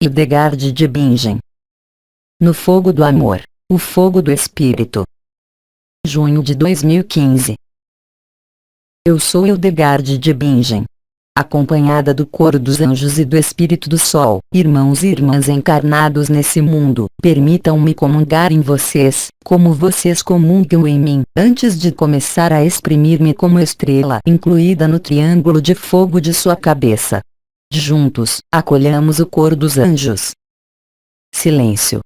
Hildegard de Bingen. No fogo do amor, o fogo do espírito. Junho de 2015. Eu sou Hildegard de Bingen, acompanhada do coro dos anjos e do Espírito do Sol. Irmãos e irmãs encarnados nesse mundo, permitam-me comungar em vocês, como vocês comungam em mim, antes de começar a exprimir-me como estrela incluída no triângulo de fogo de sua cabeça. Juntos, acolhamos o coro dos anjos. Silêncio.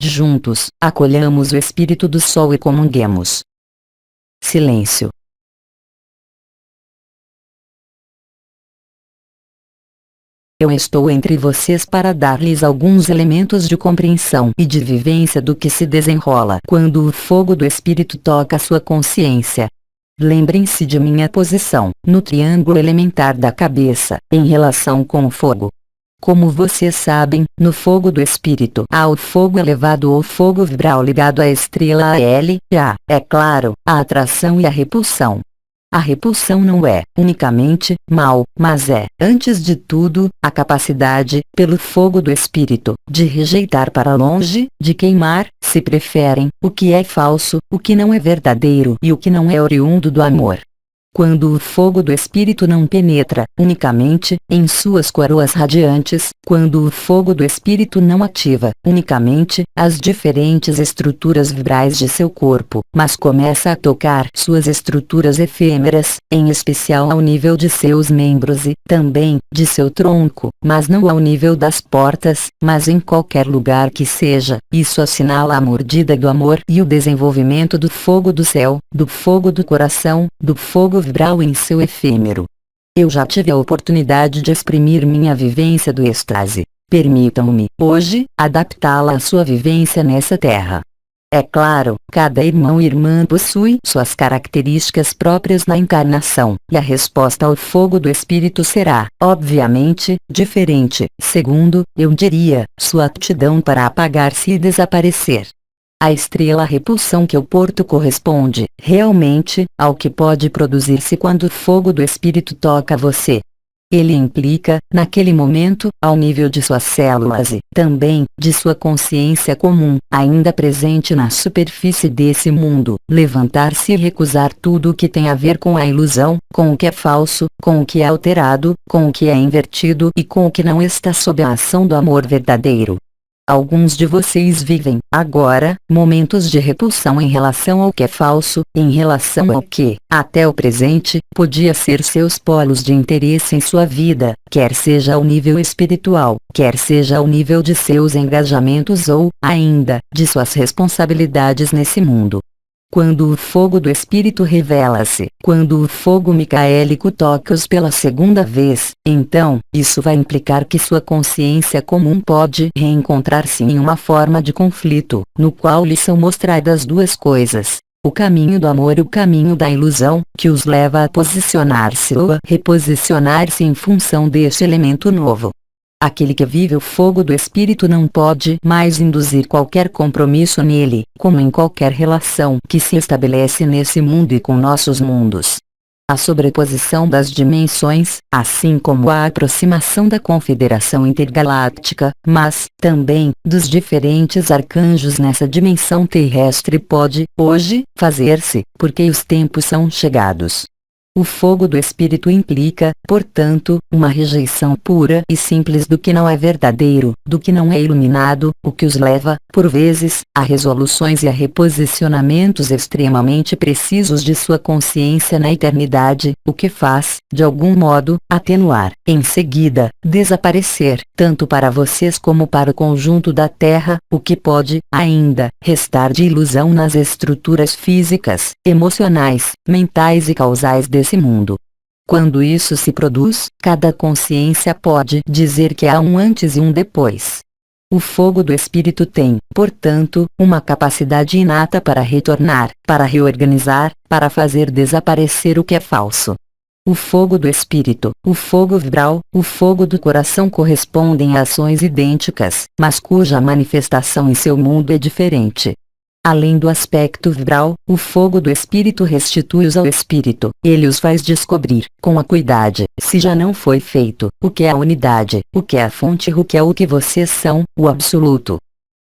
Juntos, acolhamos o Espírito do Sol e comunguemos. Silêncio. Eu estou entre vocês para dar-lhes alguns elementos de compreensão e de vivência do que se desenrola quando o fogo do Espírito toca sua consciência. Lembrem-se de minha posição, no triângulo elementar da cabeça, em relação com o fogo. Como vocês sabem, no fogo do Espírito há o fogo elevado ou fogo vibral ligado à estrela AL, e há, é claro, a atração e a repulsão. A repulsão não é, unicamente, mal, mas é, antes de tudo, a capacidade, pelo fogo do Espírito, de rejeitar para longe, de queimar, se preferem, o que é falso, o que não é verdadeiro e o que não é oriundo do amor. Quando o fogo do Espírito não penetra, unicamente, em suas coroas radiantes, quando o fogo do Espírito não ativa, unicamente, as diferentes estruturas vibrais de seu corpo, mas começa a tocar suas estruturas efêmeras, em especial ao nível de seus membros e, também, de seu tronco, mas não ao nível das portas, mas em qualquer lugar que seja, isso assinala a mordida do amor e o desenvolvimento do fogo do céu, do fogo do coração, do fogo vibral em seu efêmero. Eu já tive a oportunidade de exprimir minha vivência do êxtase. Permitam-me, hoje, adaptá-la à sua vivência nessa terra. É claro, cada irmão e irmã possui suas características próprias na encarnação, e a resposta ao fogo do Espírito será, obviamente, diferente, segundo, eu diria, sua aptidão para apagar-se e desaparecer. A estrela repulsão que eu porto corresponde, realmente, ao que pode produzir-se quando o fogo do Espírito toca você. Ele implica, naquele momento, ao nível de suas células e, também, de sua consciência comum, ainda presente na superfície desse mundo, levantar-se e recusar tudo o que tem a ver com a ilusão, com o que é falso, com o que é alterado, com o que é invertido e com o que não está sob a ação do amor verdadeiro. Alguns de vocês vivem, agora, momentos de repulsão em relação ao que é falso, em relação ao que, até o presente, podia ser seus polos de interesse em sua vida, quer seja ao nível espiritual, quer seja ao nível de seus engajamentos ou, ainda, de suas responsabilidades nesse mundo. Quando o fogo do Espírito revela-se, quando o fogo micaélico toca-os pela segunda vez, então, isso vai implicar que sua consciência comum pode reencontrar-se em uma forma de conflito, no qual lhes são mostradas duas coisas: o caminho do amor e o caminho da ilusão, que os leva a posicionar-se ou a reposicionar-se em função deste elemento novo. Aquele que vive o fogo do Espírito não pode mais induzir qualquer compromisso nele, como em qualquer relação que se estabelece nesse mundo e com nossos mundos. A sobreposição das dimensões, assim como a aproximação da Confederação Intergaláctica, mas, também, dos diferentes arcanjos nessa dimensão terrestre pode, hoje, fazer-se, porque os tempos são chegados. O fogo do Espírito implica, portanto, uma rejeição pura e simples do que não é verdadeiro, do que não é iluminado, o que os leva, por vezes, a resoluções e a reposicionamentos extremamente precisos de sua consciência na eternidade, o que faz, de algum modo, atenuar, em seguida, desaparecer, tanto para vocês como para o conjunto da Terra, o que pode, ainda, restar de ilusão nas estruturas físicas, emocionais, mentais e causais desse mundo. Quando isso se produz, cada consciência pode dizer que há um antes e um depois. O fogo do Espírito tem, portanto, uma capacidade inata para retornar, para reorganizar, para fazer desaparecer o que é falso. O fogo do Espírito, o fogo vibral, o fogo do coração correspondem a ações idênticas, mas cuja manifestação em seu mundo é diferente. Além do aspecto vibral, o fogo do espírito restitui-os ao espírito. Ele os faz descobrir, com acuidade, se já não foi feito, o que é a unidade, o que é a fonte e o que é o que vocês são, o absoluto.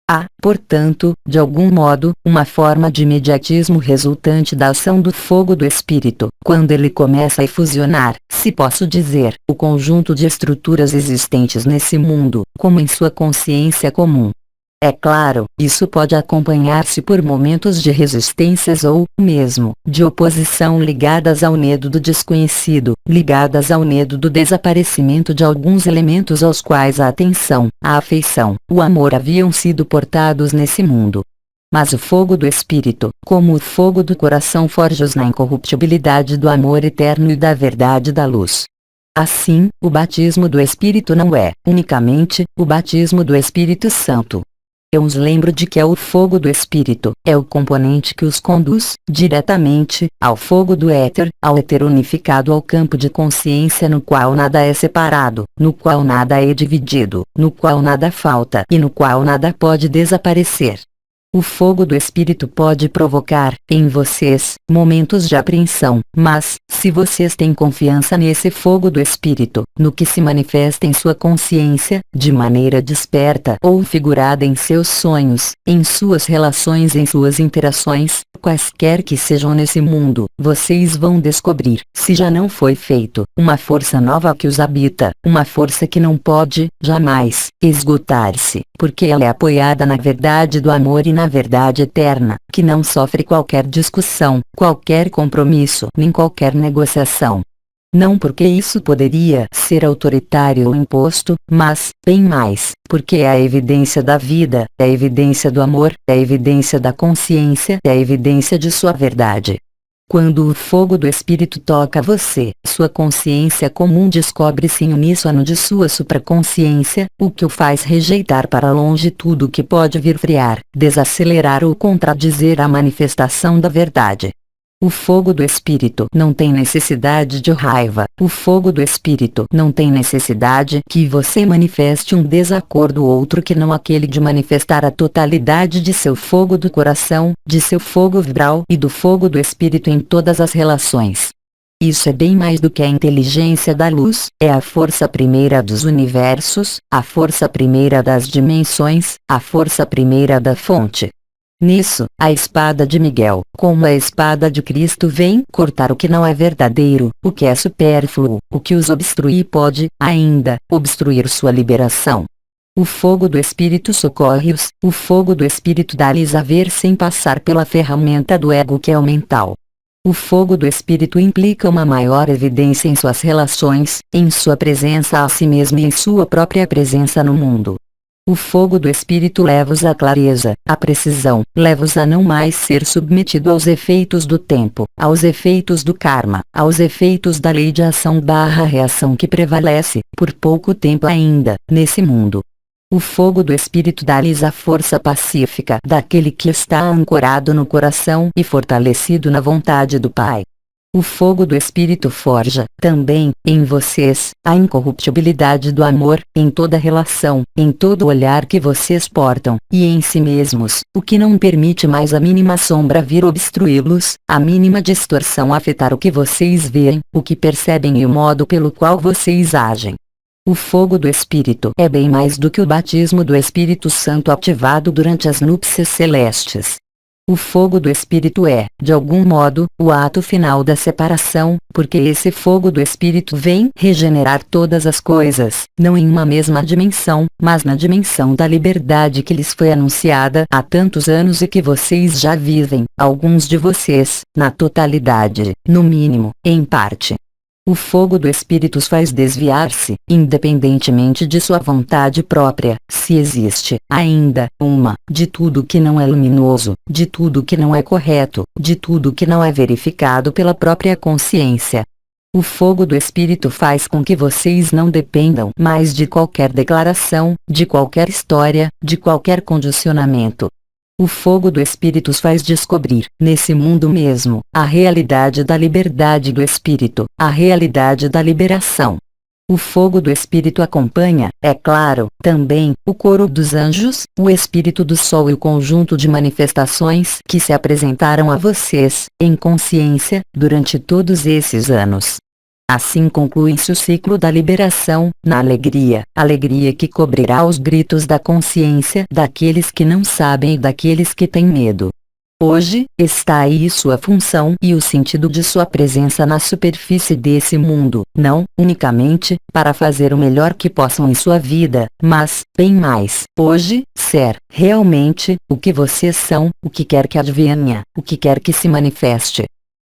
Há, portanto, de algum modo, uma forma de imediatismo resultante da ação do fogo do espírito, quando ele começa a fusionar, se posso dizer, o conjunto de estruturas existentes nesse mundo, como em sua consciência comum. É claro, isso pode acompanhar-se por momentos de resistências ou, mesmo, de oposição ligadas ao medo do desconhecido, ligadas ao medo do desaparecimento de alguns elementos aos quais a atenção, a afeição, o amor haviam sido portados nesse mundo. Mas o fogo do espírito, como o fogo do coração, forja-os na incorruptibilidade do amor eterno e da verdade da luz. Assim, o batismo do Espírito não é, unicamente, o batismo do Espírito Santo. Eu os lembro de que é o fogo do Espírito, é o componente que os conduz, diretamente, ao fogo do éter, ao éter unificado, ao campo de consciência no qual nada é separado, no qual nada é dividido, no qual nada falta e no qual nada pode desaparecer. O fogo do Espírito pode provocar, em vocês, momentos de apreensão, mas, se vocês têm confiança nesse fogo do Espírito, no que se manifesta em sua consciência, de maneira desperta ou figurada em seus sonhos, em suas relações, em suas interações, quaisquer que sejam nesse mundo, vocês vão descobrir, se já não foi feito, uma força nova que os habita, uma força que não pode, jamais, esgotar-se, porque ela é apoiada na verdade do amor e na verdade eterna, que não sofre qualquer discussão, qualquer compromisso, nem qualquer negociação. Não porque isso poderia ser autoritário ou imposto, mas, bem mais, porque é a evidência da vida, é a evidência do amor, é a evidência da consciência, é a evidência de sua verdade. Quando o fogo do Espírito toca você, sua consciência comum descobre-se em uníssono de sua supraconsciência, o que o faz rejeitar para longe tudo que pode vir friar, desacelerar ou contradizer a manifestação da verdade. O fogo do Espírito não tem necessidade de raiva, o fogo do Espírito não tem necessidade que você manifeste um desacordo outro que não aquele de manifestar a totalidade de seu fogo do coração, de seu fogo vibral e do fogo do Espírito em todas as relações. Isso é bem mais do que a inteligência da luz, é a força primeira dos universos, a força primeira das dimensões, a força primeira da fonte. Nisso, a espada de Miguel, como a espada de Cristo, vem cortar o que não é verdadeiro, o que é supérfluo, o que os obstrui e pode, ainda, obstruir sua liberação. O fogo do Espírito socorre-os, o fogo do Espírito dá-lhes a ver sem passar pela ferramenta do ego que é o mental. O fogo do Espírito implica uma maior evidência em suas relações, em sua presença a si mesmo e em sua própria presença no mundo. O fogo do Espírito leva-os à clareza, à precisão, leva-os a não mais ser submetido aos efeitos do tempo, aos efeitos do karma, aos efeitos da lei de ação/reação que prevalece, por pouco tempo ainda, nesse mundo. O fogo do Espírito dá-lhes a força pacífica daquele que está ancorado no coração e fortalecido na vontade do Pai. O fogo do Espírito forja, também, em vocês, a incorruptibilidade do amor, em toda relação, em todo olhar que vocês portam, e em si mesmos, o que não permite mais a mínima sombra vir obstruí-los, a mínima distorção afetar o que vocês veem, o que percebem e o modo pelo qual vocês agem. O fogo do Espírito é bem mais do que o batismo do Espírito Santo ativado durante as núpcias celestes. O fogo do Espírito é, de algum modo, o ato final da separação, porque esse fogo do Espírito vem regenerar todas as coisas, não em uma mesma dimensão, mas na dimensão da liberdade que lhes foi anunciada há tantos anos e que vocês já vivem, alguns de vocês, na totalidade, no mínimo, em parte. O fogo do Espírito os faz desviar-se, independentemente de sua vontade própria, se existe, ainda, de tudo que não é luminoso, de tudo que não é correto, de tudo que não é verificado pela própria consciência. O fogo do Espírito faz com que vocês não dependam mais de qualquer declaração, de qualquer história, de qualquer condicionamento. O fogo do Espírito os faz descobrir, nesse mundo mesmo, a realidade da liberdade do Espírito, a realidade da liberação. O fogo do Espírito acompanha, é claro, também, o coro dos anjos, o Espírito do Sol e o conjunto de manifestações que se apresentaram a vocês, em consciência, durante todos esses anos. Assim conclui-se o ciclo da liberação, na alegria, alegria que cobrirá os gritos da consciência daqueles que não sabem e daqueles que têm medo. Hoje, está aí sua função e o sentido de sua presença na superfície desse mundo, não, unicamente, para fazer o melhor que possam em sua vida, mas, bem mais, hoje, ser, realmente, o que vocês são, o que quer que advenha, o que quer que se manifeste.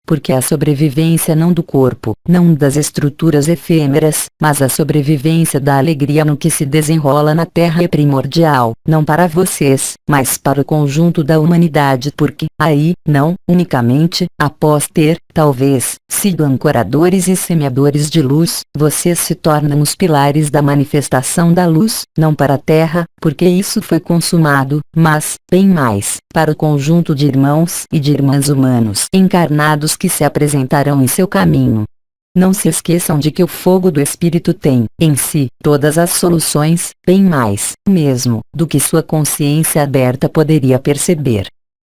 Porque a sobrevivência não do corpo, não das estruturas efêmeras, mas a sobrevivência da alegria no que se desenrola na Terra é primordial, não para vocês, mas para o conjunto da humanidade, porque, aí, não, unicamente, após ter, talvez, sido ancoradores e semeadores de luz, vocês se tornam os pilares da manifestação da luz, não para a Terra, porque isso foi consumado, mas, bem mais, para o conjunto de irmãos e de irmãs humanos encarnados que se apresentarão em seu caminho. Não se esqueçam de que o fogo do Espírito tem, em si, todas as soluções, bem mais, mesmo, do que sua consciência aberta poderia perceber.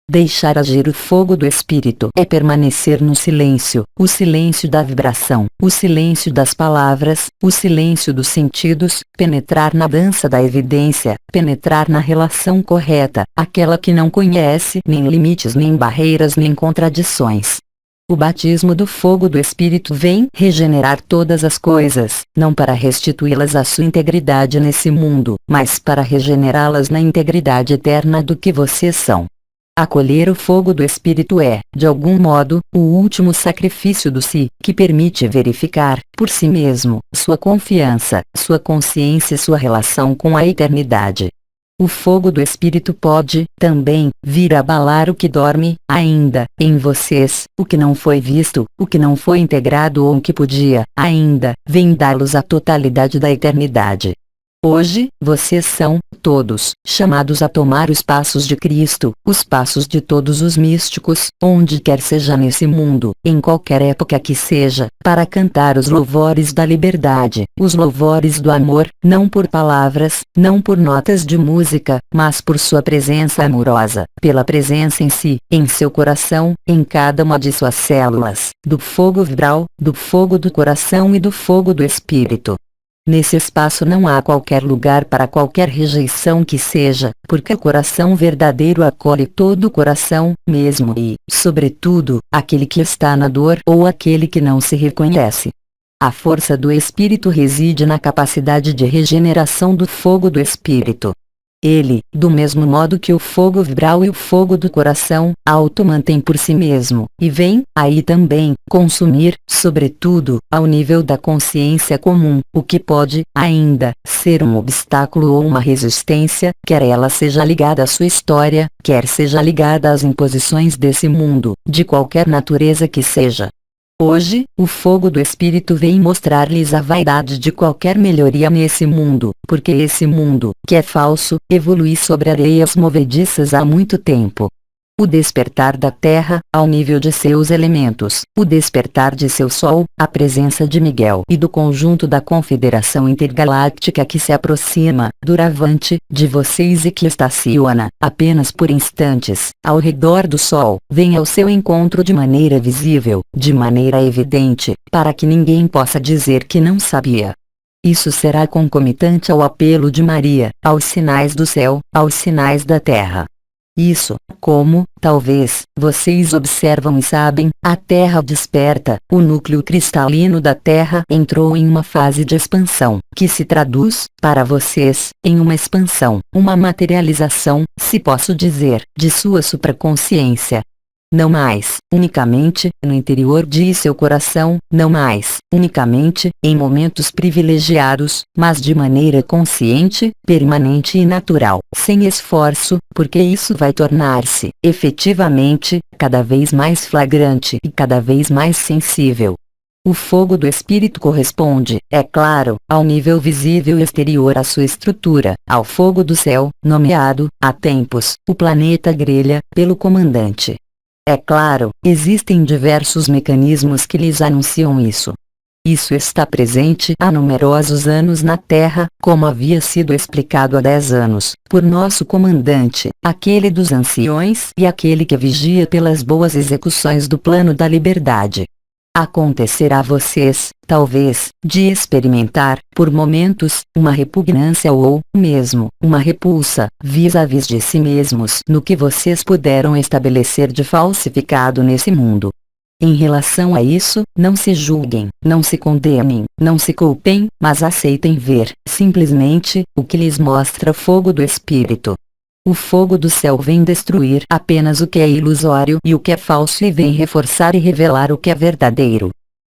Deixar agir o fogo do Espírito é permanecer no silêncio, o silêncio da vibração, o silêncio das palavras, o silêncio dos sentidos, penetrar na dança da evidência, penetrar na relação correta, aquela que não conhece nem limites nem barreiras nem contradições. O batismo do fogo do Espírito vem regenerar todas as coisas, não para restituí-las à sua integridade nesse mundo, mas para regenerá-las na integridade eterna do que vocês são. Acolher o fogo do Espírito é, de algum modo, o último sacrifício do si, que permite verificar, por si mesmo, sua confiança, sua consciência e sua relação com a eternidade. O fogo do Espírito pode, também, vir abalar o que dorme, ainda, em vocês, o que não foi visto, o que não foi integrado ou o que podia, ainda, vem dar-lhes a totalidade da eternidade. Hoje, vocês são, todos, chamados a tomar os passos de Cristo, os passos de todos os místicos, onde quer seja nesse mundo, em qualquer época que seja, para cantar os louvores da liberdade, os louvores do amor, não por palavras, não por notas de música, mas por sua presença amorosa, pela presença em si, em seu coração, em cada uma de suas células, do fogo vibral, do fogo do coração e do fogo do Espírito. Nesse espaço não há qualquer lugar para qualquer rejeição que seja, porque o coração verdadeiro acolhe todo o coração, mesmo e, sobretudo, aquele que está na dor ou aquele que não se reconhece. A força do Espírito reside na capacidade de regeneração do fogo do Espírito. Ele, do mesmo modo que o fogo vibral e o fogo do coração, auto-mantém por si mesmo, e vem, aí também, consumir, sobretudo, ao nível da consciência comum, o que pode, ainda, ser um obstáculo ou uma resistência, quer ela seja ligada à sua história, quer seja ligada às imposições desse mundo, de qualquer natureza que seja. Hoje, o fogo do Espírito vem mostrar-lhes a vaidade de qualquer melhoria nesse mundo, porque esse mundo, que é falso, evolui sobre areias movediças há muito tempo. O despertar da Terra, ao nível de seus elementos, o despertar de seu Sol, a presença de Miguel e do conjunto da Confederação Intergaláctica que se aproxima, doravante, de vocês e que estaciona, apenas por instantes, ao redor do Sol, vem ao seu encontro de maneira visível, de maneira evidente, para que ninguém possa dizer que não sabia. Isso será concomitante ao apelo de Maria, aos sinais do céu, aos sinais da terra. Isso, como, talvez, vocês observam e sabem, a Terra desperta, o núcleo cristalino da Terra entrou em uma fase de expansão, que se traduz, para vocês, em uma expansão, uma materialização, se posso dizer, de sua supraconsciência. Não mais, unicamente, no interior de seu coração, não mais, unicamente, em momentos privilegiados, mas de maneira consciente, permanente e natural, sem esforço, porque isso vai tornar-se, efetivamente, cada vez mais flagrante e cada vez mais sensível. O fogo do Espírito corresponde, é claro, ao nível visível exterior à sua estrutura, ao fogo do céu, nomeado, há tempos, o planeta grelha, pelo comandante. É claro, existem diversos mecanismos que lhes anunciam isso. Isso está presente há numerosos anos na Terra, como havia sido explicado há 10 anos, por nosso comandante, aquele dos anciões e aquele que vigia pelas boas execuções do plano da liberdade. Acontecerá a vocês, talvez, de experimentar, por momentos, uma repugnância ou, mesmo, uma repulsa, vis-à-vis de si mesmos no que vocês puderam estabelecer de falsificado nesse mundo. Em relação a isso, não se julguem, não se condenem, não se culpem, mas aceitem ver, simplesmente, o que lhes mostra o fogo do Espírito. O fogo do céu vem destruir apenas o que é ilusório e o que é falso e vem reforçar e revelar o que é verdadeiro.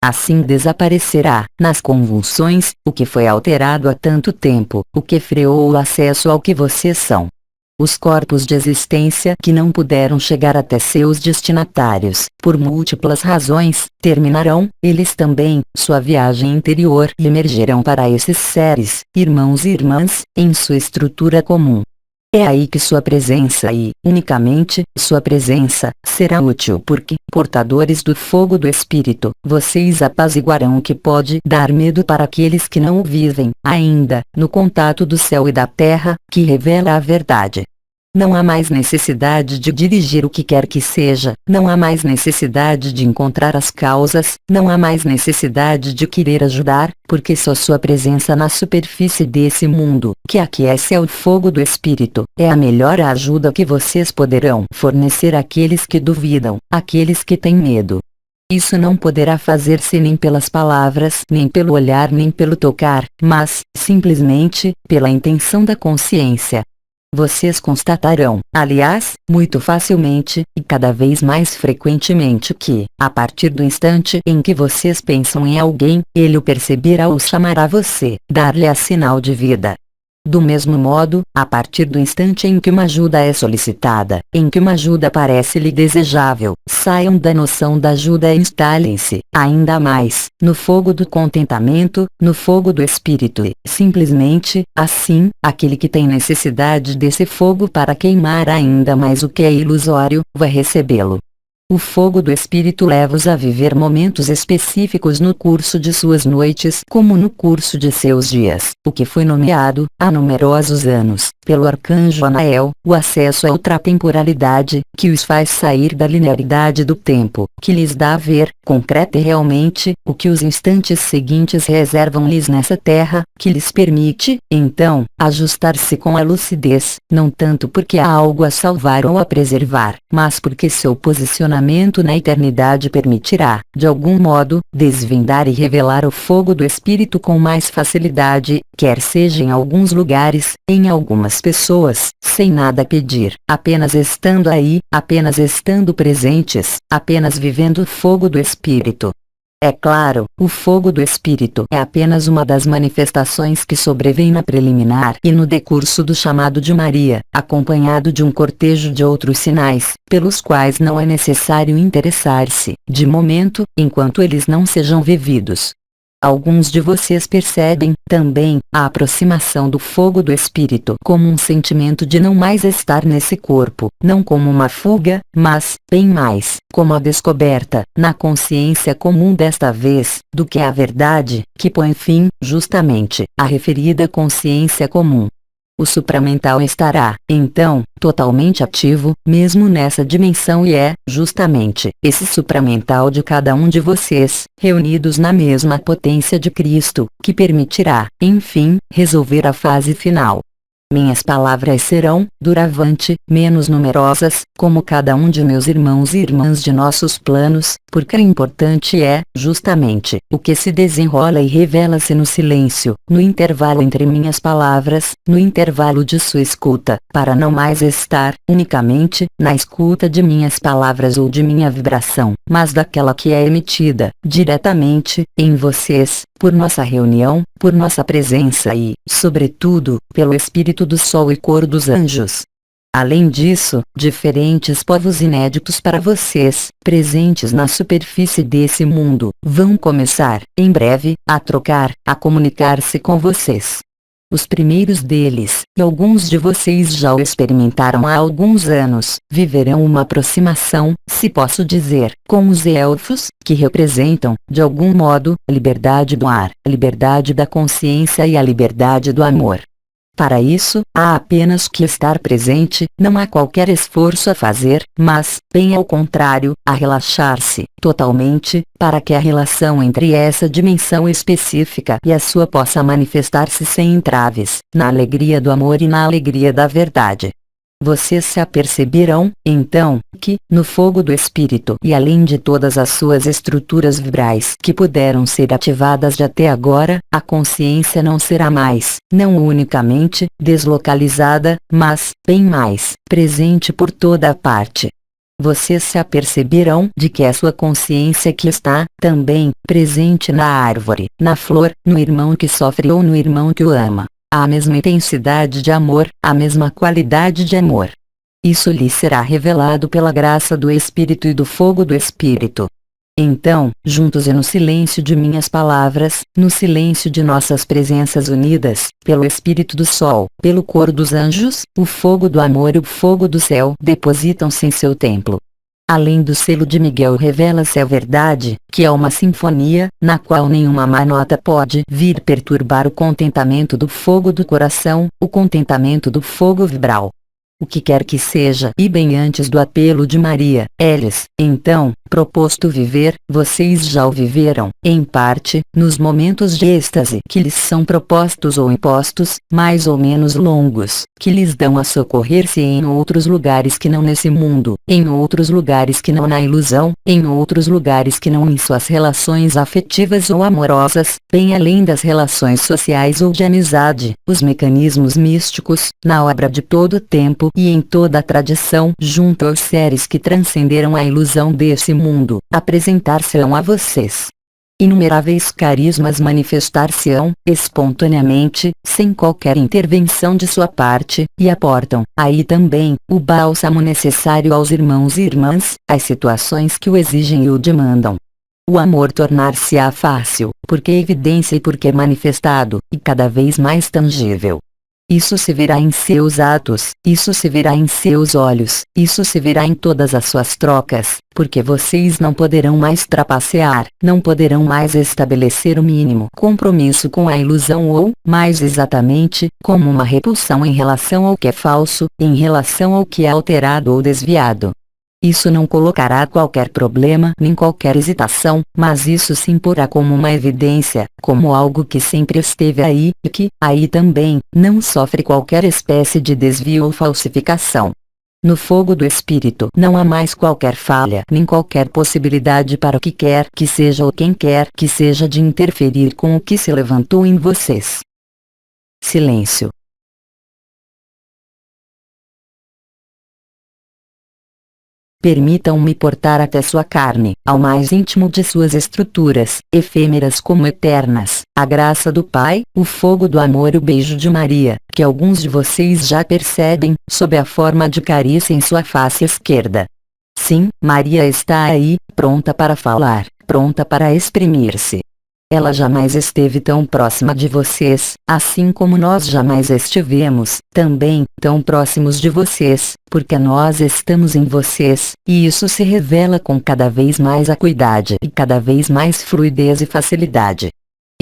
Assim desaparecerá, nas convulsões, o que foi alterado há tanto tempo, o que freou o acesso ao que vocês são. Os corpos de existência que não puderam chegar até seus destinatários, por múltiplas razões, terminarão, eles também, sua viagem interior e emergerão para esses seres, irmãos e irmãs, em sua estrutura comum. É aí que sua presença e, unicamente, sua presença, será útil porque, portadores do fogo do Espírito, vocês apaziguarão o que pode dar medo para aqueles que não o vivem, ainda, no contato do céu e da terra, que revela a verdade. Não há mais necessidade de dirigir o que quer que seja, não há mais necessidade de encontrar as causas, não há mais necessidade de querer ajudar, porque só sua presença na superfície desse mundo, que aquece é o fogo do Espírito, é a melhor ajuda que vocês poderão fornecer àqueles que duvidam, àqueles que têm medo. Isso não poderá fazer-se nem pelas palavras, nem pelo olhar, nem pelo tocar, mas, simplesmente, pela intenção da consciência. Vocês constatarão, aliás, muito facilmente, e cada vez mais frequentemente que, a partir do instante em que vocês pensam em alguém, ele o perceberá ou chamará você, dar-lhe a sinal de vida. Do mesmo modo, a partir do instante em que uma ajuda é solicitada, em que uma ajuda parece-lhe desejável, saiam da noção da ajuda e instalem-se, ainda mais, no fogo do contentamento, no fogo do Espírito e, simplesmente, assim, aquele que tem necessidade desse fogo para queimar ainda mais o que é ilusório, vai recebê-lo. O fogo do Espírito leva-os a viver momentos específicos no curso de suas noites como no curso de seus dias, o que foi nomeado, há numerosos anos, pelo arcanjo Anael, o acesso à ultratemporalidade, que os faz sair da linearidade do tempo, que lhes dá a ver, concreta e realmente, o que os instantes seguintes reservam-lhes nessa terra, que lhes permite, então, ajustar-se com a lucidez, não tanto porque há algo a salvar ou a preservar, mas porque seu posicionamento na eternidade permitirá, de algum modo, desvendar e revelar o fogo do Espírito com mais facilidade, quer seja em alguns lugares, em algumas pessoas, sem nada pedir, apenas estando aí, apenas estando presentes, apenas vivendo o fogo do Espírito. É claro, o fogo do Espírito é apenas uma das manifestações que sobrevém na preliminar e no decurso do chamado de Maria, acompanhado de um cortejo de outros sinais, pelos quais não é necessário interessar-se, de momento, enquanto eles não sejam vividos. Alguns de vocês percebem, também, a aproximação do fogo do Espírito como um sentimento de não mais estar nesse corpo, não como uma fuga, mas, bem mais, como a descoberta, na consciência comum desta vez, do que é a verdade, que põe fim, justamente, à referida consciência comum. O supramental estará, então, totalmente ativo, mesmo nessa dimensão e é, justamente, esse supramental de cada um de vocês, reunidos na mesma potência de Cristo, que permitirá, enfim, resolver a fase final. Minhas palavras serão, doravante, menos numerosas, como cada um de meus irmãos e irmãs de nossos planos, porque o importante é, justamente, o que se desenrola e revela-se no silêncio, no intervalo entre minhas palavras, no intervalo de sua escuta, para não mais estar, unicamente, na escuta de minhas palavras ou de minha vibração, mas daquela que é emitida, diretamente, em vocês, por nossa reunião, por nossa presença e, sobretudo, pelo Espírito do Sol e Cor dos Anjos. Além disso, diferentes povos inéditos para vocês, presentes na superfície desse mundo, vão começar, em breve, a trocar, a comunicar-se com vocês. Os primeiros deles, e alguns de vocês já o experimentaram há alguns anos, viverão uma aproximação, se posso dizer, com os elfos, que representam, de algum modo, a liberdade do ar, a liberdade da consciência e a liberdade do amor. Para isso, há apenas que estar presente, não há qualquer esforço a fazer, mas, bem ao contrário, a relaxar-se, totalmente, para que a relação entre essa dimensão específica e a sua possa manifestar-se sem entraves, na alegria do amor e na alegria da verdade. Vocês se aperceberão, então, que, no fogo do espírito e além de todas as suas estruturas vibrais que puderam ser ativadas de até agora, a consciência não será mais, não unicamente, deslocalizada, mas, bem mais, presente por toda a parte. Vocês se aperceberão de que é sua consciência que está, também, presente na árvore, na flor, no irmão que sofre ou no irmão que o ama. A mesma intensidade de amor, a mesma qualidade de amor. Isso lhe será revelado pela graça do Espírito e do fogo do Espírito. Então, juntos e no silêncio de minhas palavras, no silêncio de nossas presenças unidas, pelo Espírito do Sol, pelo coro dos anjos, o fogo do amor e o fogo do céu depositam-se em seu templo. Além do selo de Miguel revela-se a verdade, que é uma sinfonia, na qual nenhuma má nota pode vir perturbar o contentamento do fogo do coração, o contentamento do fogo vibral. O que quer que seja, e bem antes do apelo de Maria, é-lhes, então, proposto viver, vocês já o viveram, em parte, nos momentos de êxtase que lhes são propostos ou impostos, mais ou menos longos, que lhes dão a socorrer-se em outros lugares que não nesse mundo, em outros lugares que não na ilusão, em outros lugares que não em suas relações afetivas ou amorosas, bem além das relações sociais ou de amizade, os mecanismos místicos, na obra de todo o tempo e em toda a tradição, junto aos seres que transcenderam a ilusão desse mundo, apresentar-se-ão a vocês. Inumeráveis carismas manifestar-se-ão, espontaneamente, sem qualquer intervenção de sua parte, e aportam, aí também, o bálsamo necessário aos irmãos e irmãs, às situações que o exigem e o demandam. O amor tornar-se-á fácil, porque é evidência e porque é manifestado, e cada vez mais tangível. Isso se verá em seus atos, isso se verá em seus olhos, isso se verá em todas as suas trocas, porque vocês não poderão mais trapacear, não poderão mais estabelecer o mínimo compromisso com a ilusão ou, mais exatamente, como uma repulsão em relação ao que é falso, em relação ao que é alterado ou desviado. Isso não colocará qualquer problema nem qualquer hesitação, mas isso se imporá como uma evidência, como algo que sempre esteve aí, e que, aí também, não sofre qualquer espécie de desvio ou falsificação. No fogo do Espírito não há mais qualquer falha nem qualquer possibilidade para o que quer que seja ou quem quer que seja de interferir com o que se levantou em vocês. Silêncio. Permitam-me portar até sua carne, ao mais íntimo de suas estruturas, efêmeras como eternas, a graça do Pai, o fogo do amor e o beijo de Maria, que alguns de vocês já percebem, sob a forma de carícia em sua face esquerda. Sim, Maria está aí, pronta para falar, pronta para exprimir-se. Ela jamais esteve tão próxima de vocês, assim como nós jamais estivemos, também, tão próximos de vocês, porque nós estamos em vocês, e isso se revela com cada vez mais acuidade e cada vez mais fluidez e facilidade.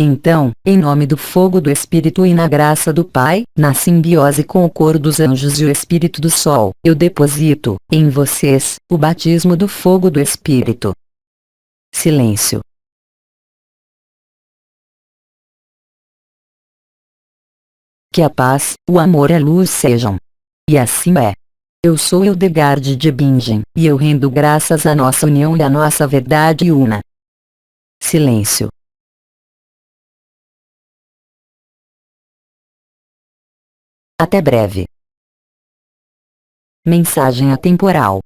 Então, em nome do fogo do Espírito e na graça do Pai, na simbiose com o coro dos anjos e o Espírito do Sol, eu deposito, em vocês, o batismo do fogo do Espírito. Silêncio. Que a paz, o amor e a luz sejam. E assim é. Eu sou Hildegard de Bingen, e eu rendo graças à nossa união e à nossa verdade una. Silêncio. Até breve. Mensagem atemporal.